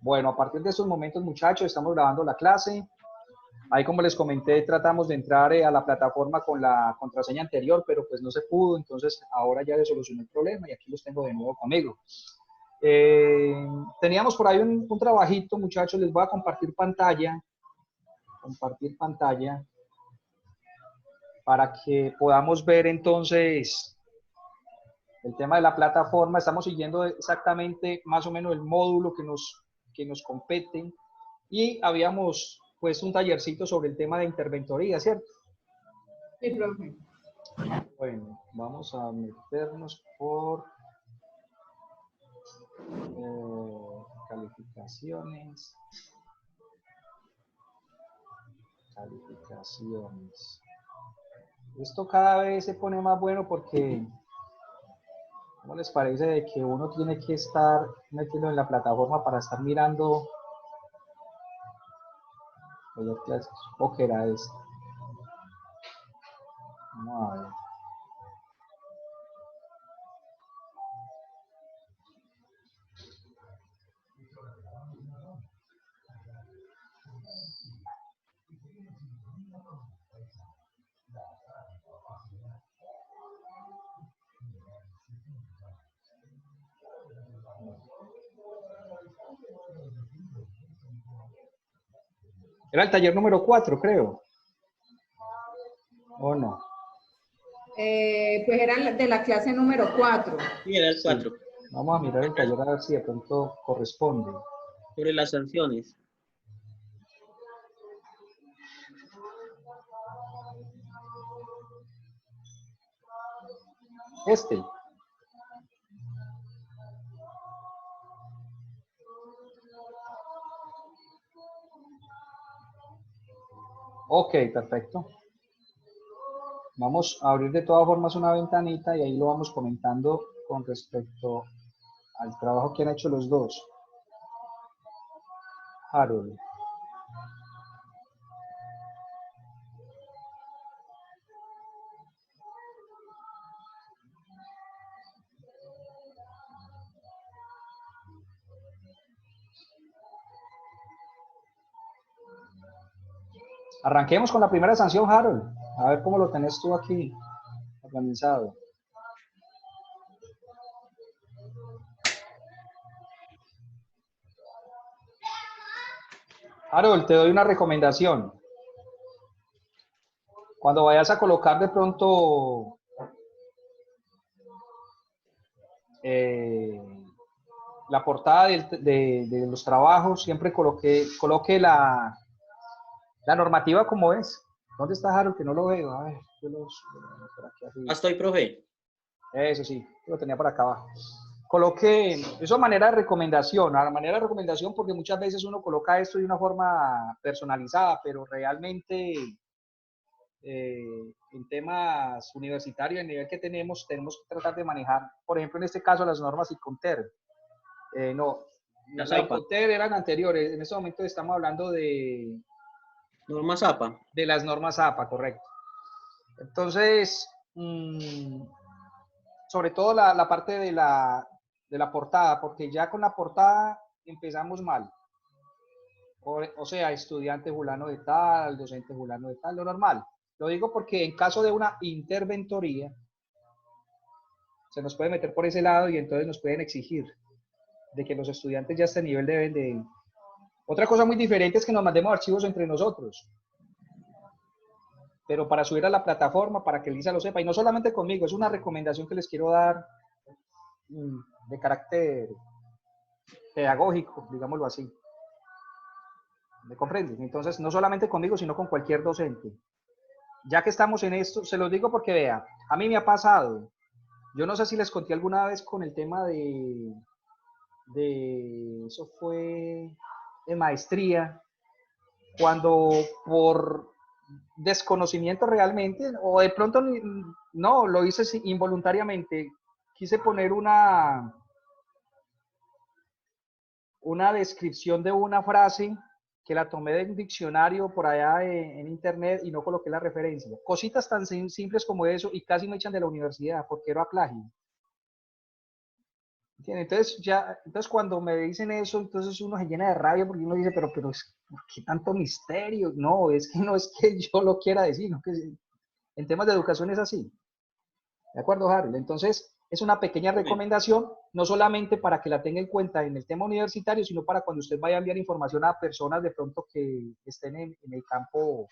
Bueno, a partir de estos momentos, muchachos, estamos grabando la clase. Ahí, como les comenté, tratamos de entrar a la plataforma con la contraseña anterior, pero pues no se pudo. Entonces, ahora ya le solucioné el problema y aquí los tengo de nuevo conmigo. Teníamos por ahí un trabajito, muchachos. Les voy a compartir pantalla. Compartir pantalla para que podamos ver entonces el tema de la plataforma. Estamos siguiendo exactamente más o menos el módulo que nos compete y habíamos puesto un tallercito sobre el tema de interventoría, ¿cierto? Sí, profe. Bueno, vamos a meternos por calificaciones. Calificaciones. Esto cada vez se pone más bueno porque, ¿cómo les parece de que uno tiene que estar metiendo en la plataforma para estar mirando? ¿O qué era esto? Vamos a ver. Era el taller número 4, creo. ¿O no? Pues era de la clase número 4. Sí, era el 4. Sí. Vamos a mirar el taller a ver si de pronto corresponde. Sobre las sanciones. Este. Ok, perfecto. Vamos a abrir de todas formas una ventanita y ahí lo vamos comentando con respecto al trabajo que han hecho los dos. Harold. Arranquemos con la primera sanción, Harold. A ver cómo lo tenés tú aquí organizado. Harold, te doy una recomendación. Cuando vayas a colocar de pronto la portada de los trabajos, siempre coloque la normativa como es. ¿Dónde está Harold? Que no lo veo. A ver, por aquí arriba. Estoy, profe. Eso sí, lo tenía por acá abajo. Coloque, eso a manera de recomendación, porque muchas veces uno coloca esto de una forma personalizada, pero realmente en temas universitarios, el nivel que tenemos que tratar de manejar, por ejemplo, en este caso, las normas ICONTER. No, Las la APA. ICONTER eran anteriores, en este momento estamos hablando de Normas APA. de las normas APA, correcto. Entonces, sobre todo la parte de la portada, porque ya con la portada empezamos mal. O sea, estudiante fulano de tal, docente fulano de tal, lo normal. Lo digo porque en caso de una interventoría, se nos puede meter por ese lado y entonces nos pueden exigir de que los estudiantes ya a este nivel deben de... Otra cosa muy diferente es que nos mandemos archivos entre nosotros, pero para subir a la plataforma, para que Lisa lo sepa, y no solamente conmigo, es una recomendación que les quiero dar de carácter pedagógico, digámoslo así. ¿Me comprenden? Entonces, no solamente conmigo, sino con cualquier docente. Ya que estamos en esto, se los digo porque vea, a mí me ha pasado, yo no sé si les conté alguna vez con el tema de eso fue de maestría, cuando por desconocimiento realmente, o de pronto no, lo hice involuntariamente, quise poner una descripción de una frase que la tomé de un diccionario por allá en internet y no coloqué la referencia. Cositas tan simples como eso y casi me echan de la universidad porque era plagio. Entonces cuando me dicen eso, entonces uno se llena de rabia porque uno dice, pero ¿por qué tanto misterio? No, es que no es que yo lo quiera decir, no que en temas de educación es así. ¿De acuerdo, Harold? Entonces, es una pequeña recomendación, no solamente para que la tenga en cuenta en el tema universitario, sino para cuando usted vaya a enviar información a personas de pronto que estén en el campo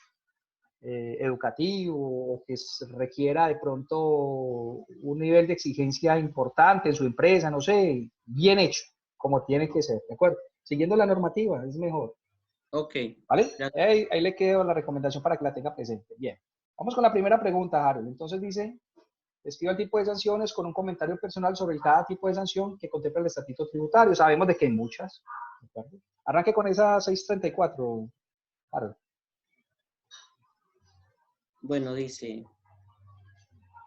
educativo o que requiera de pronto un nivel de exigencia importante en su empresa, no sé, bien hecho, como tiene que ser, ¿de acuerdo? Siguiendo la normativa, es mejor. Ok. ¿Vale? Ya. Ahí le quedo la recomendación para que la tenga presente. Bien. Vamos con la primera pregunta, Harold. Entonces dice, escriba el tipo de sanciones con un comentario personal sobre cada tipo de sanción que contempla el estatuto tributario. Sabemos de que hay muchas. ¿De acuerdo? Arranque con esa 634, Harold. Bueno, dice,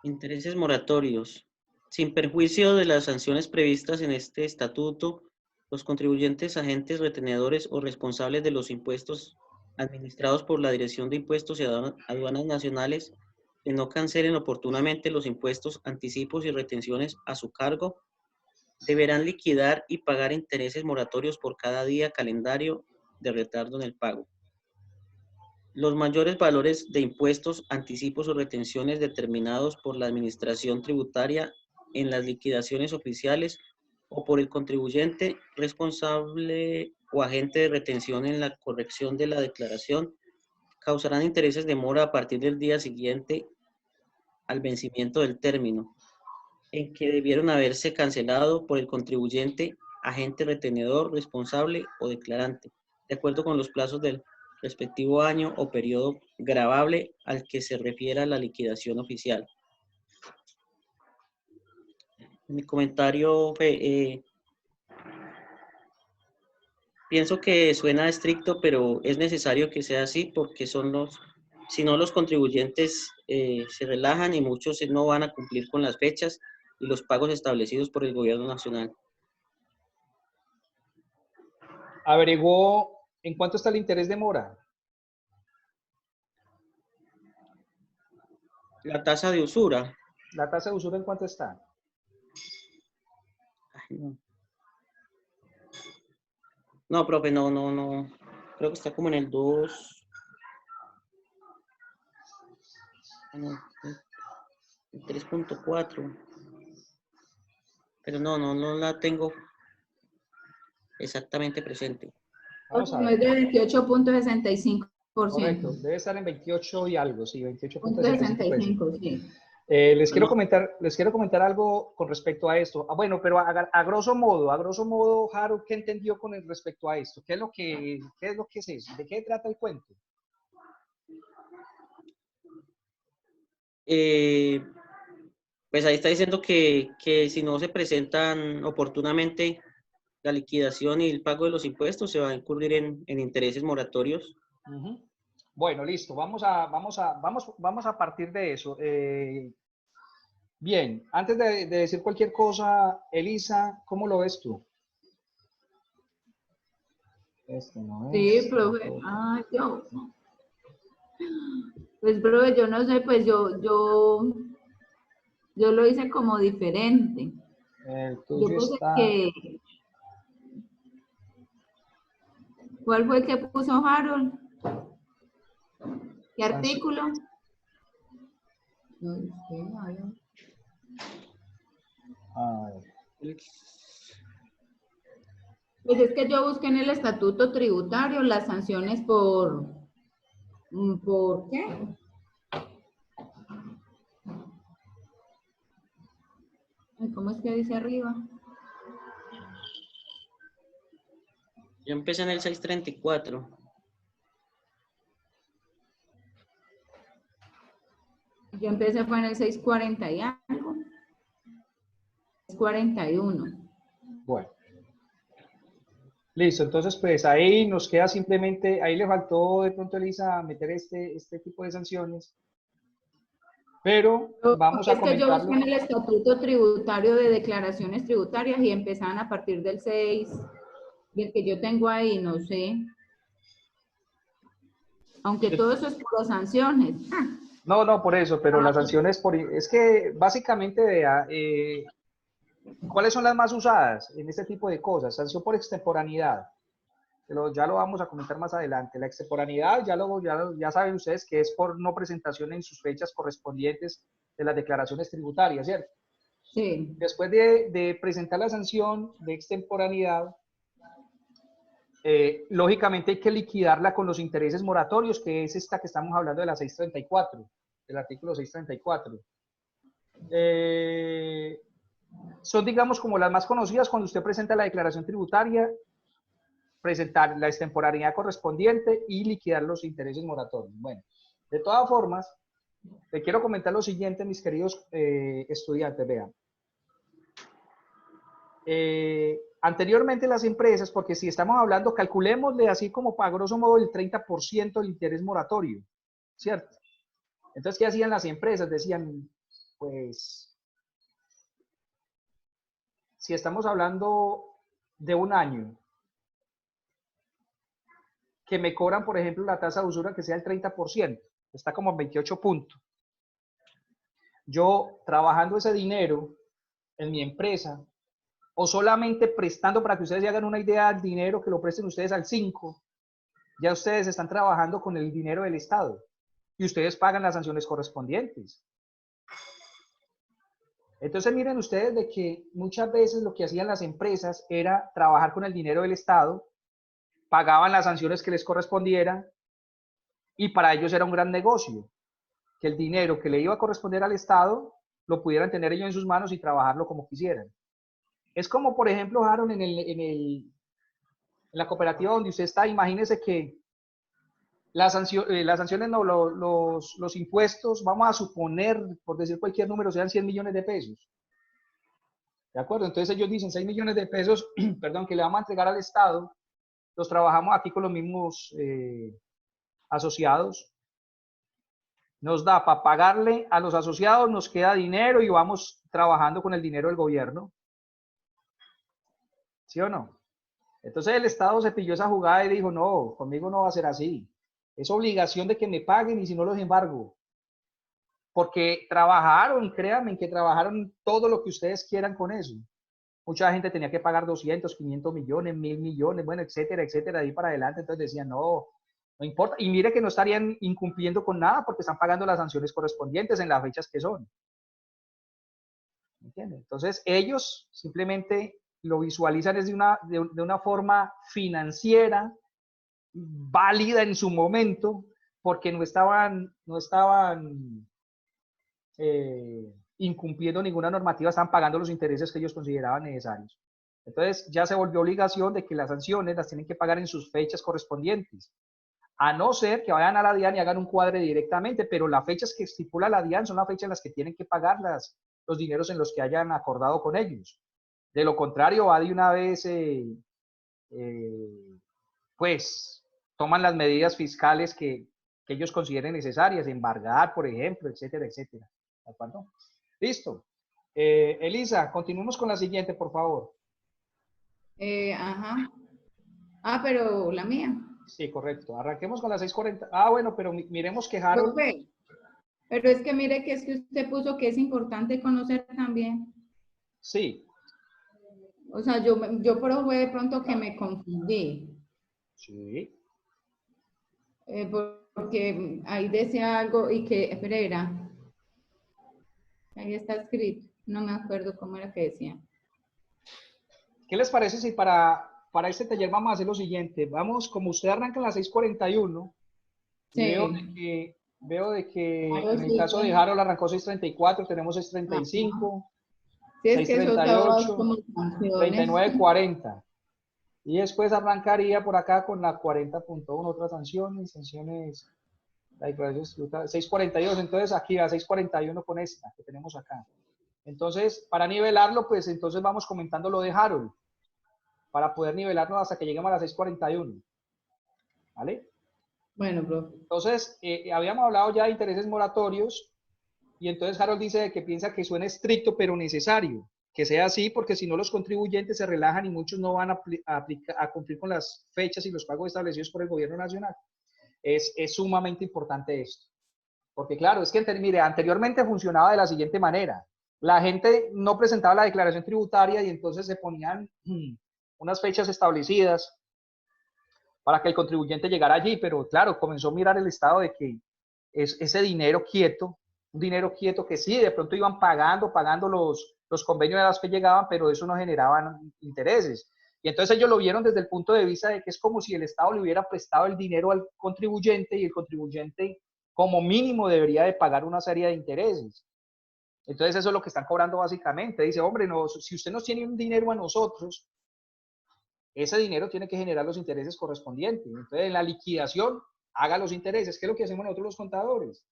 intereses moratorios. Sin perjuicio de las sanciones previstas en este estatuto, los contribuyentes, agentes, retenedores o responsables de los impuestos administrados por la Dirección de Impuestos y Aduanas Nacionales que no cancelen oportunamente los impuestos, anticipos y retenciones a su cargo, deberán liquidar y pagar intereses moratorios por cada día calendario de retardo en el pago. Los mayores valores de impuestos, anticipos o retenciones determinados por la Administración Tributaria en las liquidaciones oficiales o por el contribuyente responsable o agente de retención en la corrección de la declaración causarán intereses de mora a partir del día siguiente al vencimiento del término en que debieron haberse cancelado por el contribuyente, agente retenedor, responsable o declarante, de acuerdo con los plazos del respectivo año o periodo gravable al que se refiera la liquidación oficial. Mi comentario, pienso que suena estricto, pero es necesario que sea así porque si no los contribuyentes se relajan y muchos no van a cumplir con las fechas y los pagos establecidos por el gobierno nacional. Averiguó en cuánto está el interés de mora. La tasa de usura. La tasa de usura en cuánto está. Ay, no. No, profe, no. Creo que está como en el 2. No, el 3.4. Pero no la tengo exactamente presente. Vamos a No es ver. de 28.65%. Correcto, debe estar en 28 y algo, sí, 28.65%. Sí. Les quiero comentar algo con respecto a esto. Bueno, pero a grosso modo, Harold, ¿qué entendió con respecto a esto? ¿Qué es lo que es eso? ¿De qué trata el cuento? Pues ahí está diciendo que si no se presentan oportunamente la liquidación y el pago de los impuestos, se va a incurrir en intereses moratorios. Uh-huh. Bueno, listo. Vamos a partir de eso. Bien, antes de decir cualquier cosa, Elisa, ¿cómo lo ves tú? Este no es. Sí, profe. Pues, profe, yo no sé, pues yo lo hice como diferente. El Yo tuyo puse está. ¿Cuál fue el que puso Harold? ¿Qué artículo? No sé, A ver. Pues es que yo busqué en el estatuto tributario las sanciones ¿por qué? ¿Cómo es que dice arriba? Yo empecé en el 634. Yo empecé fue en el 640 y algo. 641. Bueno. Listo, entonces pues ahí nos queda simplemente, ahí le faltó de pronto, Elisa, meter este tipo de sanciones, pero vamos a Es que yo busqué comentarlo. en el estatuto tributario de declaraciones tributarias y empezaban a partir del 6, y el que yo tengo ahí, no sé. Aunque todo eso es por sanciones. No, por eso, pero las sanciones es que básicamente, vea, ¿Cuáles son las más usadas en este tipo de cosas? Sanción por extemporaneidad. Ya lo vamos a comentar más adelante. La extemporaneidad, ya saben ustedes que es por no presentación en sus fechas correspondientes de las declaraciones tributarias, ¿cierto? Sí. Después de presentar la sanción de extemporaneidad, lógicamente hay que liquidarla con los intereses moratorios, que es esta que estamos hablando de la 634, del artículo 634. Son, digamos, como las más conocidas cuando usted presenta la declaración tributaria, presentar la extemporaneidad correspondiente y liquidar los intereses moratorios. Bueno, de todas formas, le quiero comentar lo siguiente, mis queridos estudiantes, vean. Anteriormente las empresas, porque si estamos hablando, calculémosle así como para grosso modo el 30% del interés moratorio, ¿cierto? Entonces, ¿qué hacían las empresas? Decían, pues, si estamos hablando de un año, que me cobran, por ejemplo, la tasa de usura que sea el 30%, está como en 28 puntos. Yo trabajando ese dinero en mi empresa, o solamente prestando, para que ustedes se hagan una idea, el dinero que lo presten ustedes al 5, ya ustedes están trabajando con el dinero del Estado y ustedes pagan las sanciones correspondientes. Entonces miren ustedes de que muchas veces lo que hacían las empresas era trabajar con el dinero del Estado, pagaban las sanciones que les correspondieran y para ellos era un gran negocio, que el dinero que le iba a corresponder al Estado lo pudieran tener ellos en sus manos y trabajarlo como quisieran. Es como, por ejemplo, Aaron, en la cooperativa donde usted está, imagínese que las sanciones, no, los impuestos, vamos a suponer, por decir cualquier número, sean 100 millones de pesos. ¿De acuerdo? Entonces ellos dicen 6 millones de pesos, perdón, que le vamos a entregar al Estado, los trabajamos aquí con los mismos asociados, nos da para pagarle a los asociados, nos queda dinero y vamos trabajando con el dinero del gobierno. ¿Sí o no? Entonces el Estado se pilló esa jugada y dijo, no, conmigo no va a ser así. Es obligación de que me paguen y si no los embargo. Porque trabajaron, créanme que trabajaron todo lo que ustedes quieran con eso. Mucha gente tenía que pagar 200, 500 millones, 1000 millones, bueno, etcétera, etcétera, de ahí para adelante. Entonces decían, no, no importa. Y mire que no estarían incumpliendo con nada porque están pagando las sanciones correspondientes en las fechas que son. ¿Entienden? Entonces ellos simplemente lo visualizan es de una forma financiera, válida en su momento, porque no estaban incumpliendo ninguna normativa, estaban pagando los intereses que ellos consideraban necesarios. Entonces ya se volvió obligación de que las sanciones las tienen que pagar en sus fechas correspondientes, a no ser que vayan a la DIAN y hagan un cuadre directamente, pero las fechas que estipula la DIAN son las fechas en las que tienen que pagar los dineros en los que hayan acordado con ellos. De lo contrario, va de una vez, pues, toman las medidas fiscales que ellos consideren necesarias, embargar, por ejemplo, etcétera, etcétera. ¿De acuerdo? Listo. Elisa, continuemos con la siguiente, por favor. Ajá. Ah, pero la mía. Sí, correcto. Arranquemos con la 640. Ah, bueno, pero miremos que Harold... Profe, pero es que mire que es que usted puso que es importante conocer también. Sí. O sea, yo por eso fue de pronto que me confundí. Sí. Porque ahí decía algo y que, espera, ahí está escrito. No me acuerdo cómo era que decía. ¿Qué les parece si para este taller vamos a hacer lo siguiente? Vamos, como usted arranca en la 641, Sí. veo de que Algo en el sí, caso de Harold arrancó 634, tenemos 635, sí, es que eso todo es 638, como sanciones. 39, 40. Y después arrancaría por acá con la 40.1, otras sanciones, la declaración 642, entonces aquí a 641 con esta que tenemos acá. Entonces, para nivelarlo, pues entonces vamos comentando lo de Harold, para poder nivelarnos hasta que lleguemos a la 641. ¿Vale? Bueno, profe. Entonces, habíamos hablado ya de intereses moratorios, y entonces Harold dice que piensa que suena estricto pero necesario, que sea así, porque si no los contribuyentes se relajan y muchos no van a cumplir con las fechas y los pagos establecidos por el gobierno nacional. Es sumamente importante esto. Porque claro, es que, mire, anteriormente funcionaba de la siguiente manera. la gente no presentaba la declaración tributaria y entonces se ponían unas fechas establecidas para que el contribuyente llegara allí, pero claro, comenzó a mirar el estado de que ese dinero quieto, un dinero quieto que sí, de pronto iban pagando los convenios de los que llegaban, pero eso no generaban intereses. Y entonces ellos lo vieron desde el punto de vista de que es como si el Estado le hubiera prestado el dinero al contribuyente y el contribuyente como mínimo debería de pagar una serie de intereses. Entonces eso es lo que están cobrando básicamente. Dice, hombre, no, si usted nos tiene un dinero a nosotros, ese dinero tiene que generar los intereses correspondientes. Entonces en la liquidación haga los intereses, que es lo que hacemos nosotros los contadores.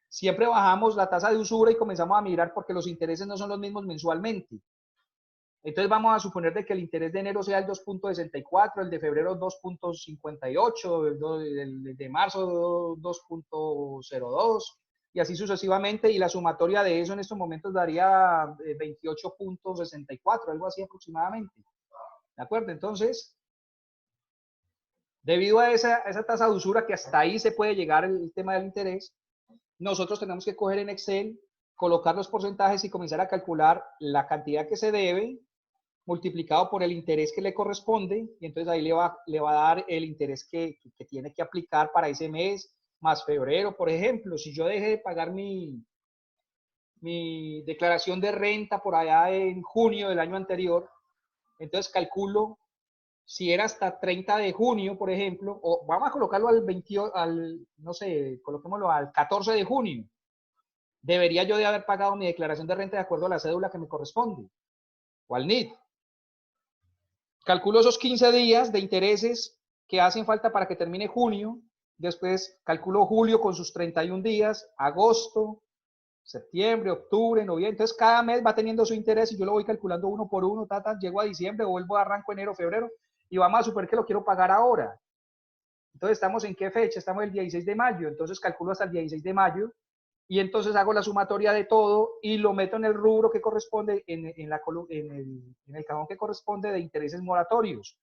Siempre bajamos la tasa de usura y comenzamos a mirar porque los intereses no son los mismos mensualmente. Entonces vamos a suponer de que el interés de enero sea el 2.64, el de febrero 2.58, el de marzo 2.02 y así sucesivamente, y la sumatoria de eso en estos momentos daría 28.64, algo así aproximadamente. ¿De acuerdo? Entonces, debido a esa tasa de usura que hasta ahí se puede llegar el tema del interés, nosotros tenemos que coger en Excel, colocar los porcentajes y comenzar a calcular la cantidad que se debe multiplicado por el interés que le corresponde, y entonces ahí le va a dar el interés que tiene que aplicar para ese mes, más febrero, por ejemplo. Si yo dejé de pagar mi declaración de renta por allá en junio del año anterior, entonces calculo si era hasta 30 de junio, por ejemplo, o vamos a colocarlo no sé, coloquémoslo al 14 de junio, debería yo de haber pagado mi declaración de renta de acuerdo a la cédula que me corresponde, o al NIT. Calculo esos 15 días de intereses que hacen falta para que termine junio, después calculo julio con sus 31 días, agosto, septiembre, octubre, noviembre, entonces cada mes va teniendo su interés y yo lo voy calculando uno por uno, llego a diciembre, vuelvo a arranco enero, febrero, y vamos a suponer que lo quiero pagar ahora. Entonces, ¿estamos en qué fecha? Estamos el 16 de mayo, entonces calculo hasta el 16 de mayo, y entonces hago la sumatoria de todo y lo meto en el rubro que corresponde, en el cajón que corresponde de intereses moratorios,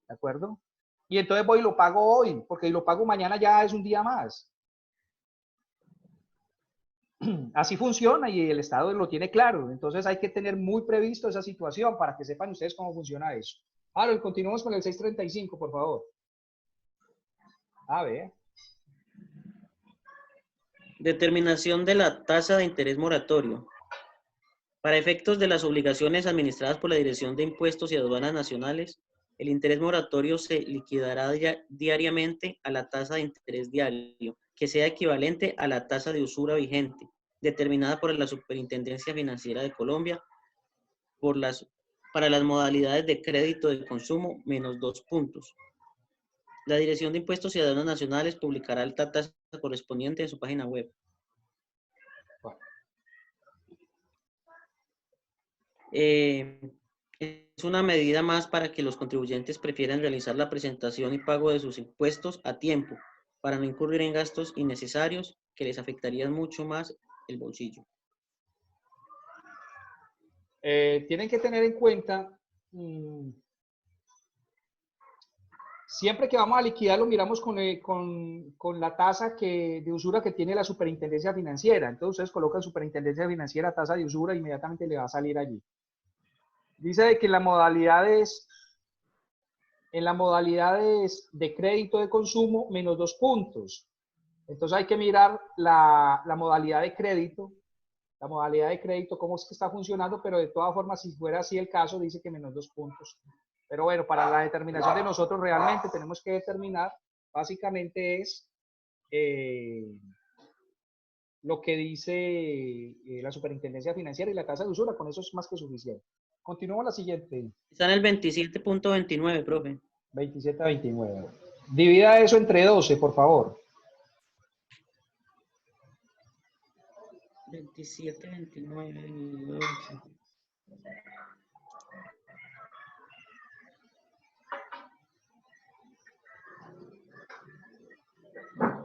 ¿de acuerdo? Y entonces voy y lo pago hoy, porque si lo pago mañana ya es un día más. Así funciona y el Estado lo tiene claro, entonces hay que tener muy previsto esa situación para que sepan ustedes cómo funciona eso. Ahora, continuamos con el 635, por favor. A ver. Determinación de la tasa de interés moratorio. Para efectos de las obligaciones administradas por la Dirección de Impuestos y Aduanas Nacionales, el interés moratorio se liquidará diariamente a la tasa de interés diario, que sea equivalente a la tasa de usura vigente, determinada por la Superintendencia Financiera de Colombia para las modalidades de crédito de consumo menos 2 puntos. La Dirección de Impuestos y Aduanas Nacionales publicará la tasa correspondiente en su página web. Es una medida más para que los contribuyentes prefieran realizar la presentación y pago de sus impuestos a tiempo, para no incurrir en gastos innecesarios que les afectarían mucho más el bolsillo. Tienen que tener en cuenta, siempre que vamos a liquidar lo miramos con la tasa de usura que tiene la Superintendencia Financiera. Entonces ustedes colocan Superintendencia Financiera, tasa de usura, inmediatamente le va a salir allí. Dice que en las modalidades de crédito de consumo, menos 2 puntos. Entonces hay que mirar la modalidad de crédito. La modalidad de crédito, cómo es que está funcionando, pero de todas formas, si fuera así el caso, dice que menos 2 puntos. Pero bueno, para la determinación de nosotros realmente tenemos que determinar, básicamente es lo que dice la Superintendencia Financiera y la tasa de usura, con eso es más que suficiente. Continuamos la siguiente. Está en el 27.29, profe. 27 a 29. Divida eso entre 12, por favor. 27, 29, 12.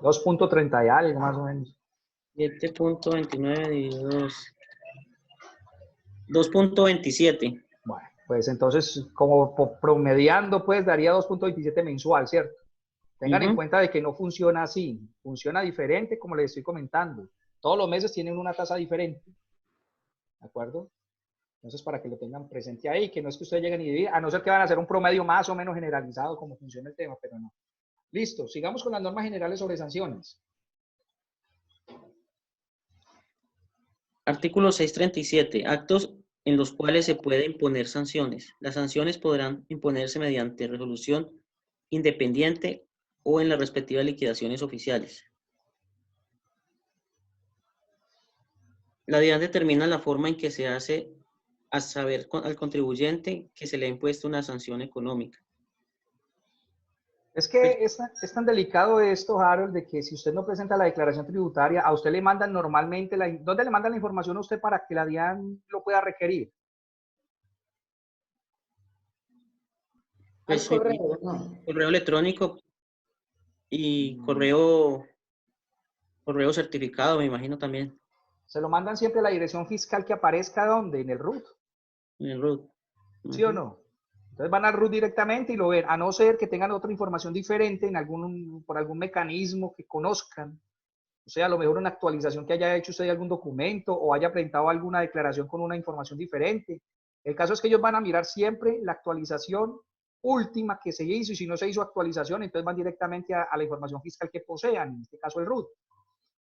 $2.30 y algo más o menos. 7.29 dividido 2. 2.27. Bueno, pues entonces, como promediando, pues daría 2.27 mensual, ¿cierto? Tengan en cuenta de que no funciona así, funciona diferente, como les estoy comentando. Todos los meses tienen una tasa diferente. ¿De acuerdo? Entonces, para que lo tengan presente ahí, que no es que ustedes lleguen y digan, a no ser que van a hacer un promedio más o menos generalizado, como funciona el tema, pero no. Listo, sigamos con las normas generales sobre sanciones. Artículo 637. Actos en los cuales se puede imponer sanciones. Las sanciones podrán imponerse mediante resolución independiente o en las respectivas liquidaciones oficiales. La DIAN determina la forma en que se hace a saber al contribuyente que se le ha impuesto una sanción económica. Es que es tan delicado esto, Harold, de que si usted no presenta la declaración tributaria, a usted le mandan normalmente, ¿dónde le mandan la información a usted para que la DIAN lo pueda requerir? Pues, Al correo, ¿no? correo electrónico y correo certificado, me imagino también, Se lo mandan siempre a la dirección fiscal que aparezca ¿dónde? En el RUT, en el RUT. ¿sí o no? Entonces van al RUT directamente y lo ven, a no ser que tengan otra información diferente por algún mecanismo que conozcan. O sea, a lo mejor una actualización que haya hecho usted de algún documento o haya presentado alguna declaración con una información diferente. El caso es que ellos van a mirar siempre la actualización última que se hizo y si no se hizo actualización, entonces van directamente a la información fiscal que posean, en este caso el RUT.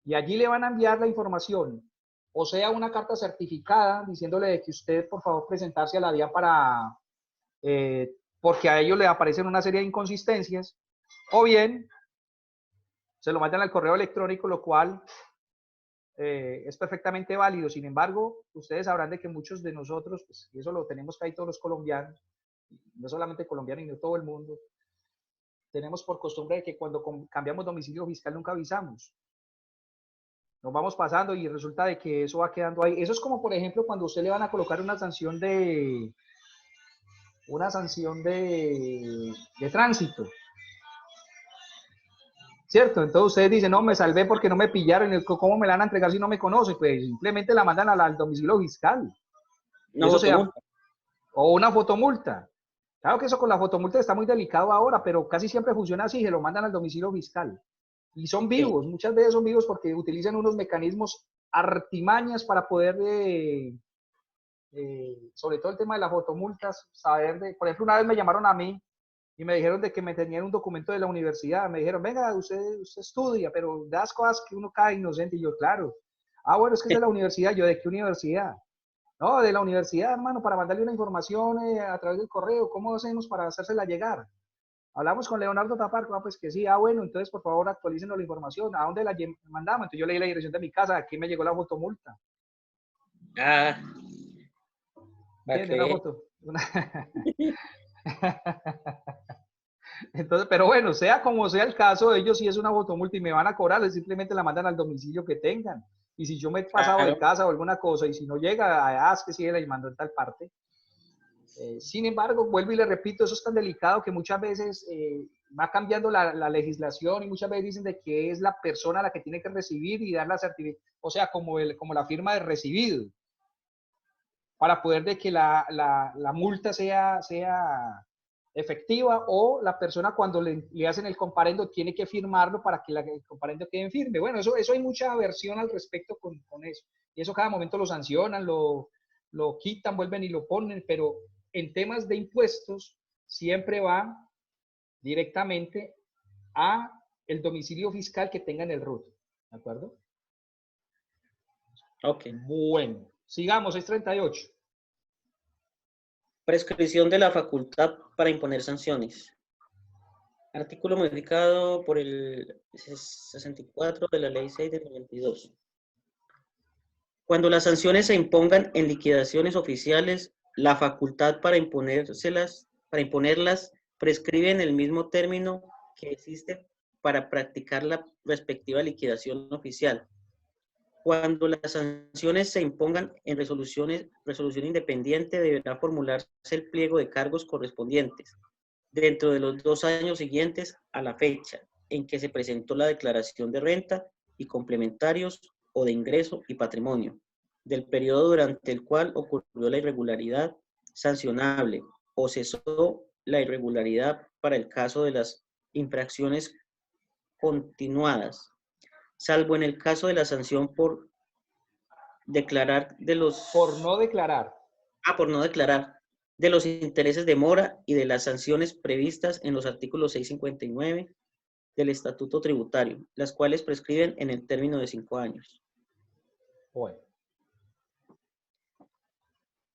Y allí le van a enviar la información, o sea, una carta certificada diciéndole que usted por favor presentarse a la DIAN porque a ellos le aparecen una serie de inconsistencias, o bien se lo mandan al correo electrónico, lo cual es perfectamente válido. Sin embargo, ustedes sabrán de que muchos de nosotros, pues, y eso lo tenemos que hay todos los colombianos, no solamente colombianos, sino todo el mundo, tenemos por costumbre de que cuando cambiamos domicilio fiscal nunca avisamos. Nos vamos pasando y resulta de que eso va quedando ahí. Eso es como, por ejemplo, cuando usted le van a colocar una sanción de tránsito. ¿Cierto? Entonces ustedes dicen, no, me salvé porque no me pillaron, ¿cómo me la van a entregar si no me conocen? Pues simplemente la mandan al domicilio fiscal. Una Eso sea, fotomulta. o una fotomulta. Claro que eso con la fotomulta está muy delicado ahora, pero casi siempre funciona así, se lo mandan al domicilio fiscal. Y son vivos, muchas veces son vivos porque utilizan unos mecanismos artimañas para poder, sobre todo el tema de las fotomultas, saber por ejemplo, una vez me llamaron a mí y me dijeron de que me tenían un documento de la universidad. Me dijeron, venga, usted estudia, pero das cosas que uno cae inocente. Y yo, claro. Ah, bueno, es que es de la universidad. Yo, ¿de qué universidad? No, de la universidad, hermano, para mandarle una información a través del correo. ¿Cómo hacemos para hacérsela llegar? Hablamos con Leonardo Taparco, pues que sí, bueno, entonces por favor actualícenos la información. ¿A dónde la mandamos? Entonces yo leí la dirección de mi casa, aquí me llegó la fotomulta. Ah, ¿Entiendes? Una foto. Entonces, pero bueno, sea como sea el caso, ellos sí es una fotomulta y me van a cobrar, simplemente la mandan al domicilio que tengan. Y si yo me he pasado de casa o alguna cosa, y si no llega, es que sí, la mandó en tal parte. Sin embargo, vuelvo y le repito, eso es tan delicado que muchas veces va cambiando la legislación y muchas veces dicen de que es la persona la que tiene que recibir y dar la certificación, o sea, como la firma de recibido, para poder de que la multa sea efectiva, o la persona cuando le hacen el comparendo tiene que firmarlo para que el comparendo quede en firme. Bueno, eso hay mucha aversión al respecto con eso. Y eso cada momento lo sancionan, lo quitan, vuelven y lo ponen, pero en temas de impuestos siempre va directamente a el domicilio fiscal que tenga en el RUT. ¿De acuerdo? ok. Bueno, sigamos, es 38. Prescripción de la facultad para imponer sanciones. Artículo modificado por el 64 de la Ley 6 del 92. Cuando las sanciones se impongan en liquidaciones oficiales, la facultad para imponerlas prescribe en el mismo término que existe para practicar la respectiva liquidación oficial. Cuando las sanciones se impongan en resolución independiente, deberá formularse el pliego de cargos correspondientes dentro de los 2 años siguientes a la fecha en que se presentó la declaración de renta y complementarios o de ingreso y patrimonio, del periodo durante el cual ocurrió la irregularidad sancionable o cesó la irregularidad para el caso de las infracciones continuadas, salvo en el caso de la sanción por declarar de los... Por no declarar. por no declarar de los intereses de mora y de las sanciones previstas en los artículos 659 del Estatuto Tributario, las cuales prescriben en el término de 5 años. Bueno.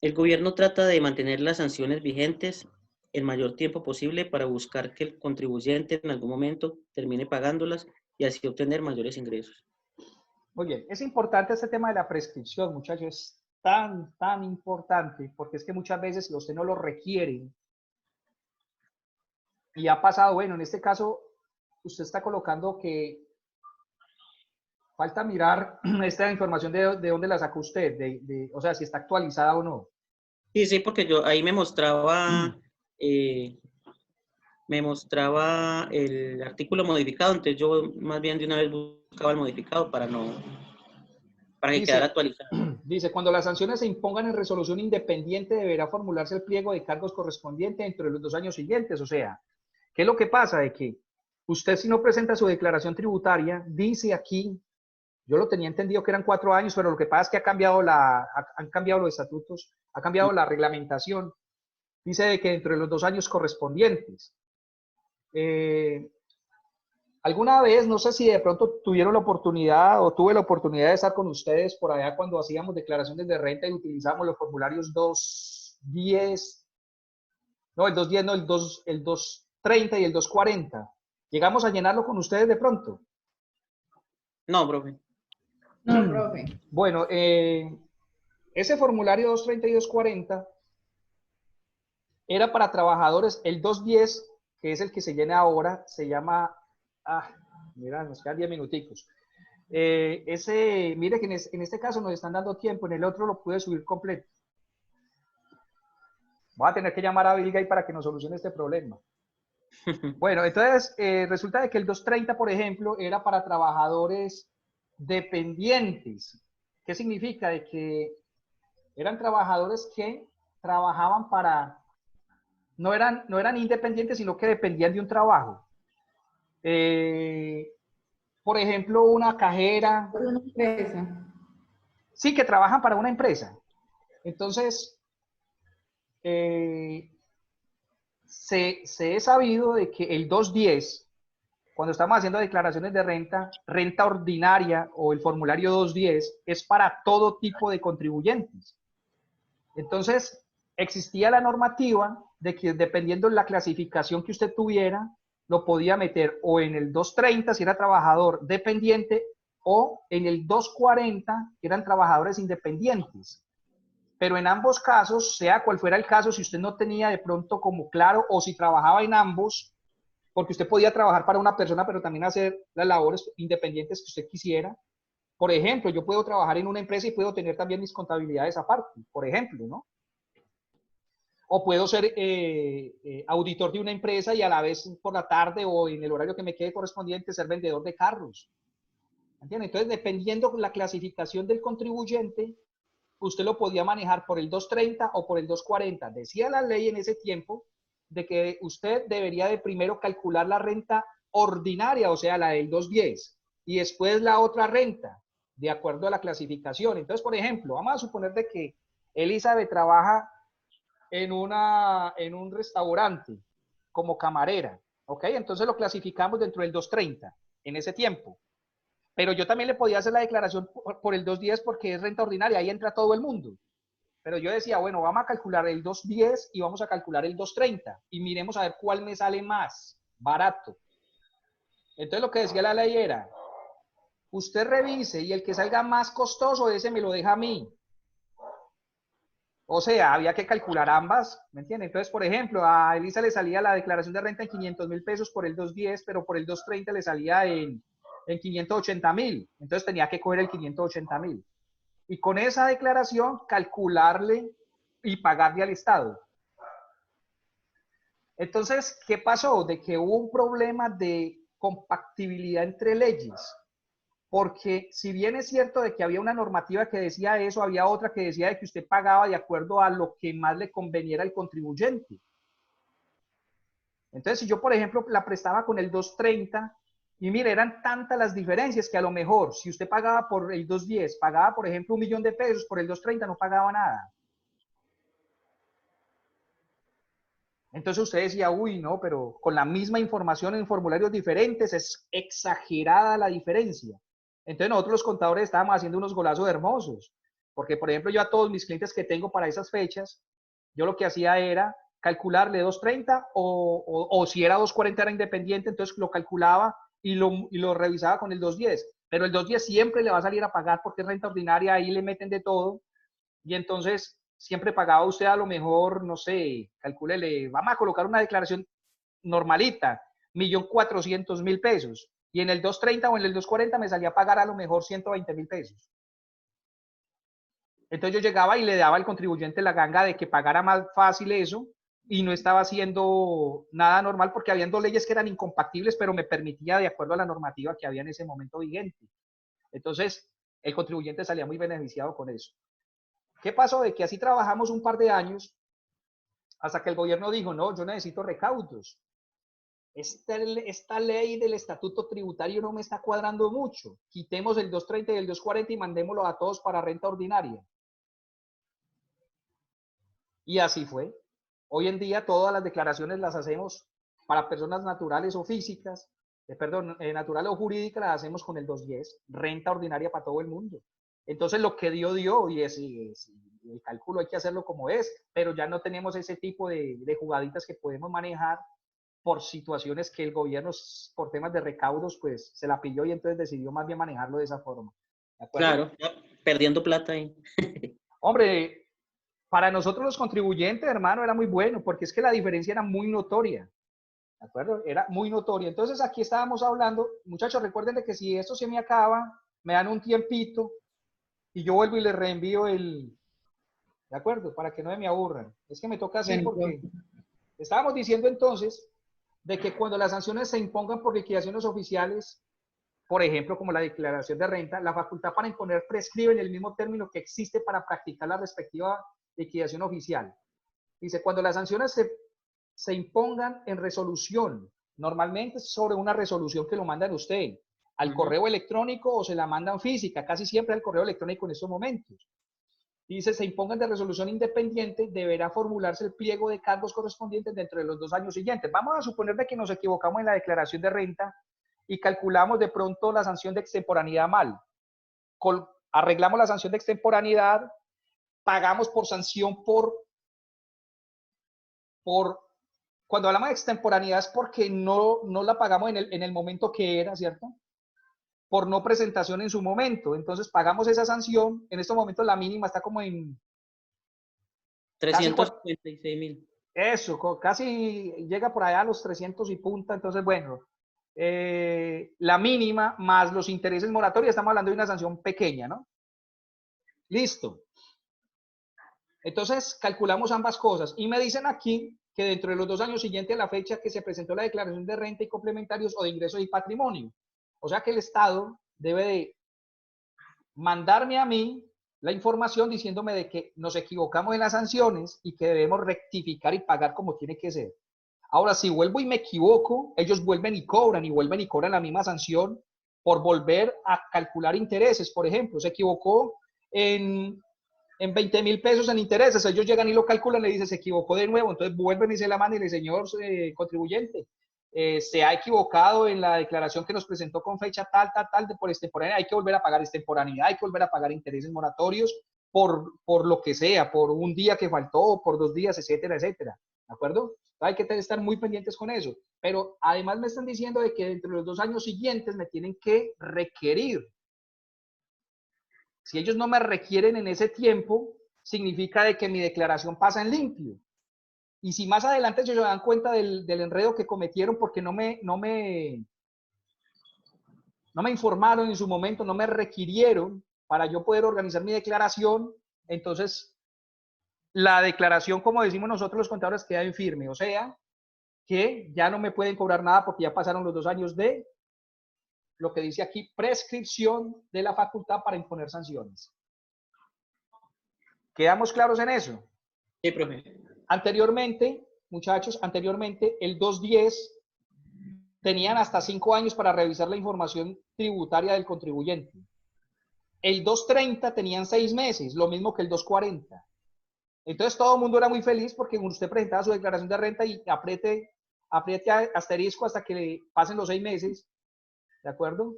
El gobierno trata de mantener las sanciones vigentes el mayor tiempo posible para buscar que el contribuyente en algún momento termine pagándolas y así obtener mayores ingresos. Muy bien, es importante este tema de la prescripción, muchachos, es tan importante, porque es que muchas veces usted no lo requiere. Y ha pasado, bueno, en este caso, usted está colocando que falta mirar esta información de dónde la sacó usted, o sea, si está actualizada o no. Sí, porque yo ahí me mostraba el artículo modificado, entonces yo más bien de una vez buscaba el modificado para que quedara actualizado. Dice, cuando las sanciones se impongan en resolución independiente, deberá formularse el pliego de cargos correspondiente dentro de los 2 años siguientes. O sea, ¿qué es lo que pasa? De que usted, si no presenta su declaración tributaria, dice aquí, yo lo tenía entendido que eran 4 años, pero lo que pasa es que han cambiado los estatutos, ha cambiado la reglamentación. Dice de que dentro de los 2 años correspondientes. Alguna vez, no sé si de pronto tuvieron la oportunidad o tuve la oportunidad de estar con ustedes por allá cuando hacíamos declaraciones de renta y utilizamos los formularios 210, no, el 210 no, el 230 y el 240. ¿Llegamos a llenarlo con ustedes de pronto? No, profe. No, profe. Bueno, ese formulario 230 y 240 era para trabajadores, el 210, que es el que se llena ahora, se llama... mira, nos quedan 10 minuticos. Mire que en este caso nos están dando tiempo, en el otro lo pude subir completo. Voy a tener que llamar a Bill Gates para que nos solucione este problema. Bueno, entonces resulta de que el 230, por ejemplo, era para trabajadores dependientes. ¿Qué significa? De que eran trabajadores que trabajaban para... No eran independientes, sino que dependían de un trabajo. Por ejemplo, una cajera. Por una empresa. Sí, que trabajan para una empresa. Entonces, se he sabido de que el 210, cuando estamos haciendo declaraciones de renta ordinaria o el formulario 210, es para todo tipo de contribuyentes. Entonces, existía la normativa de que dependiendo de la clasificación que usted tuviera, lo podía meter o en el 230 si era trabajador dependiente o en el 240 que eran trabajadores independientes. Pero en ambos casos, sea cual fuera el caso, si usted no tenía de pronto como claro o si trabajaba en ambos, porque usted podía trabajar para una persona pero también hacer las labores independientes que usted quisiera. Por ejemplo, yo puedo trabajar en una empresa y puedo tener también mis contabilidades aparte, por ejemplo, ¿no? O puedo ser auditor de una empresa y a la vez por la tarde o en el horario que me quede correspondiente ser vendedor de carros. ¿Entiende? Entonces, dependiendo de la clasificación del contribuyente, usted lo podía manejar por el 230 o por el 240. Decía la ley en ese tiempo de que usted debería de primero calcular la renta ordinaria, o sea, la del 210, y después la otra renta, de acuerdo a la clasificación. Entonces, por ejemplo, vamos a suponer de que Elizabeth trabaja en un restaurante como camarera, ¿ok? Entonces lo clasificamos dentro del 230 en ese tiempo. Pero yo también le podía hacer la declaración por el 210 porque es renta ordinaria, ahí entra todo el mundo. Pero yo decía, bueno, vamos a calcular el 210 y vamos a calcular el 230 y miremos a ver cuál me sale más barato. Entonces lo que decía la ley era, usted revise y el que salga más costoso, ese me lo deja a mí. O sea, había que calcular ambas, ¿me entiende? Entonces, por ejemplo, a Elisa le salía la declaración de renta en 500.000 pesos por el 210, pero por el 230 le salía en 580.000. Entonces tenía que coger el 580.000. Y con esa declaración calcularle y pagarle al Estado. Entonces, ¿qué pasó? De que hubo un problema de compatibilidad entre leyes. Porque si bien es cierto de que había una normativa que decía eso, había otra que decía de que usted pagaba de acuerdo a lo que más le conveniera al contribuyente. Entonces, si yo, por ejemplo, la prestaba con el 230, Y mire, eran tantas las diferencias que a lo mejor, si usted pagaba por el 210, pagaba, por ejemplo, 1.000.000 de pesos, por el 230 no pagaba nada. Entonces usted decía, uy, no, pero con la misma información en formularios diferentes es exagerada la diferencia. Entonces nosotros los contadores estábamos haciendo unos golazos hermosos, porque por ejemplo yo a todos mis clientes que tengo para esas fechas, yo lo que hacía era calcularle 230 o si era 240 era independiente, entonces lo calculaba y lo revisaba con el 210. Pero el 210 siempre le va a salir a pagar porque es renta ordinaria, ahí le meten de todo. Y entonces siempre pagaba usted a lo mejor, no sé, calcúlele, vamos a colocar una declaración normalita, 1.400.000 pesos. Y en el 230 o en el 240 me salía a pagar a lo mejor 120.000 pesos. Entonces yo llegaba y le daba al contribuyente la ganga de que pagara más fácil eso y no estaba haciendo nada normal porque habían dos leyes que eran incompatibles, pero me permitía de acuerdo a la normativa que había en ese momento vigente. Entonces el contribuyente salía muy beneficiado con eso. ¿Qué pasó? De que así trabajamos un par de años hasta que el gobierno dijo, no, yo necesito recaudos. Esta ley del estatuto tributario no me está cuadrando mucho. Quitemos el 230 y el 240 y mandémoslo a todos para renta ordinaria. Y así fue. Hoy en día todas las declaraciones las hacemos para personas naturales o físicas, naturales o jurídicas las hacemos con el 210, renta ordinaria para todo el mundo. Entonces lo que dio y el cálculo hay que hacerlo como es, pero ya no tenemos ese tipo de jugaditas que podemos manejar por situaciones que el gobierno, por temas de recaudos, pues se la pilló y entonces decidió más bien manejarlo de esa forma. ¿De acuerdo? Claro, perdiendo plata ahí. Hombre, para nosotros los contribuyentes, hermano, era muy bueno, porque es que la diferencia era muy notoria. ¿De acuerdo? Era muy notoria. Entonces aquí estábamos hablando, muchachos, recuerden de que si esto se me acaba, me dan un tiempito y yo vuelvo y les reenvío el... ¿De acuerdo? Para que no me aburran. Es que me toca así porque estábamos diciendo entonces de que cuando las sanciones se impongan por liquidaciones oficiales, por ejemplo, como la declaración de renta, la facultad para imponer prescribe en el mismo término que existe para practicar la respectiva liquidación oficial. Dice, cuando las sanciones se impongan en resolución, normalmente sobre una resolución que lo mandan usted, al correo electrónico o se la mandan física, casi siempre al correo electrónico en estos momentos. Dice, se impongan de resolución independiente, deberá formularse el pliego de cargos correspondientes dentro de los 2 años siguientes. Vamos a suponer de que nos equivocamos en la declaración de renta y calculamos de pronto la sanción de extemporaneidad mal. Arreglamos la sanción de extemporaneidad, pagamos por sanción cuando hablamos de extemporaneidad es porque no la pagamos en el momento que era, ¿cierto? Por no presentación en su momento. Entonces pagamos esa sanción. En estos momentos la mínima está como en 356.000. Eso, casi llega por allá a los 300 y punta. Entonces, bueno, la mínima más los intereses moratorios, estamos hablando de una sanción pequeña, ¿no? Listo. Entonces, calculamos ambas cosas. Y me dicen aquí que dentro de los 2 años siguientes a la fecha que se presentó la declaración de renta y complementarios o de ingresos y patrimonio. O sea que el Estado debe de mandarme a mí la información diciéndome de que nos equivocamos en las sanciones y que debemos rectificar y pagar como tiene que ser. Ahora, si vuelvo y me equivoco, ellos vuelven y cobran la misma sanción por volver a calcular intereses. Por ejemplo, se equivocó en 20.000 pesos en intereses, ellos llegan y lo calculan, le dicen, se equivocó de nuevo, entonces vuelven y se la mandan y le dicen, señor contribuyente, se ha equivocado en la declaración que nos presentó con fecha tal, de por extemporaneidad, hay que volver a pagar extemporaneidad, hay que volver a pagar intereses moratorios por lo que sea, por un día que faltó, por 2 días, etcétera, etcétera, ¿de acuerdo? Hay que estar muy pendientes con eso, pero además me están diciendo de que entre los 2 años siguientes me tienen que requerir. Si ellos no me requieren en ese tiempo, significa de que mi declaración pasa en limpio. Y si más adelante ellos se dan cuenta del enredo que cometieron porque no me informaron en su momento, no me requirieron para yo poder organizar mi declaración, entonces la declaración, como decimos nosotros los contadores, queda en firme. O sea, que ya no me pueden cobrar nada porque ya pasaron los 2 años de lo que dice aquí, prescripción de la facultad para imponer sanciones. ¿Quedamos claros en eso? Sí, profe. Anteriormente, muchachos, el 210 tenían hasta 5 años para revisar la información tributaria del contribuyente. El 230 tenían 6 meses, lo mismo que el 240. Entonces todo el mundo era muy feliz porque usted presentaba su declaración de renta y apriete asterisco hasta que pasen los 6 meses, ¿de acuerdo?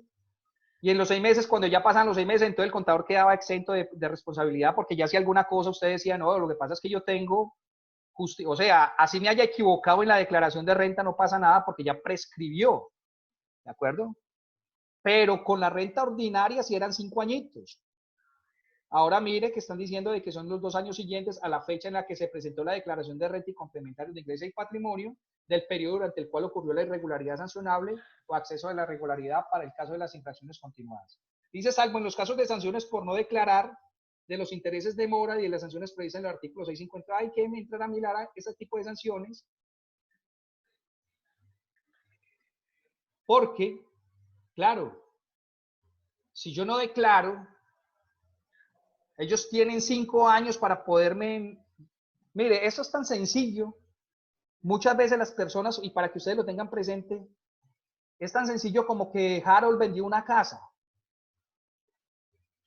Y en los 6 meses, cuando ya pasan los 6 meses, entonces el contador quedaba exento de responsabilidad porque ya si alguna cosa usted decía, no, lo que pasa es que yo tengo, o sea, así me haya equivocado en la declaración de renta, no pasa nada porque ya prescribió, ¿de acuerdo? Pero con la renta ordinaria sí eran 5 añitos. Ahora mire que están diciendo de que son los 2 años siguientes a la fecha en la que se presentó la declaración de renta y complementarios de ingresos y patrimonio del periodo durante el cual ocurrió la irregularidad sancionable o acceso a la irregularidad para el caso de las infracciones continuadas. Dice, salvo en los casos de sanciones por no declarar, de los intereses de mora y de las sanciones previstas en el artículo 650, hay que entrar a mirar ese tipo de sanciones porque, claro, si yo no declaro, ellos tienen 5 años para poderme... Mire, eso es tan sencillo. Muchas veces las personas, y para que ustedes lo tengan presente, es tan sencillo como que Harold vendió una casa.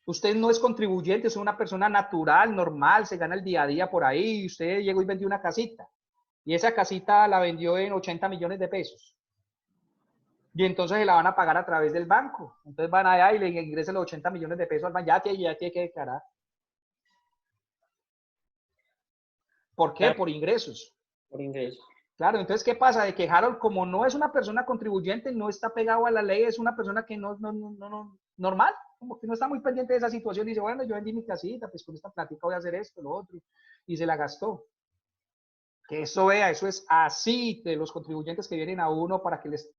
Usted no es contribuyente, es una persona natural, normal, se gana el día a día por ahí, y usted llegó y vendió una casita. Y esa casita la vendió en 80 millones de pesos. Y entonces se la van a pagar a través del banco. Entonces van allá y le ingresan los 80 millones de pesos al banco. Ya tiene que declarar. ¿Por qué? Claro, Por ingresos. por ingresos. Claro, entonces, ¿qué pasa? De que Harold, como no es una persona contribuyente, no está pegado a la ley, es una persona que no normal, como que no está muy pendiente de esa situación. Dice, bueno, yo vendí mi casita, pues con esta plática voy a hacer esto, lo otro, y se la gastó. Que eso vea, eso es así de los contribuyentes que vienen a uno para que les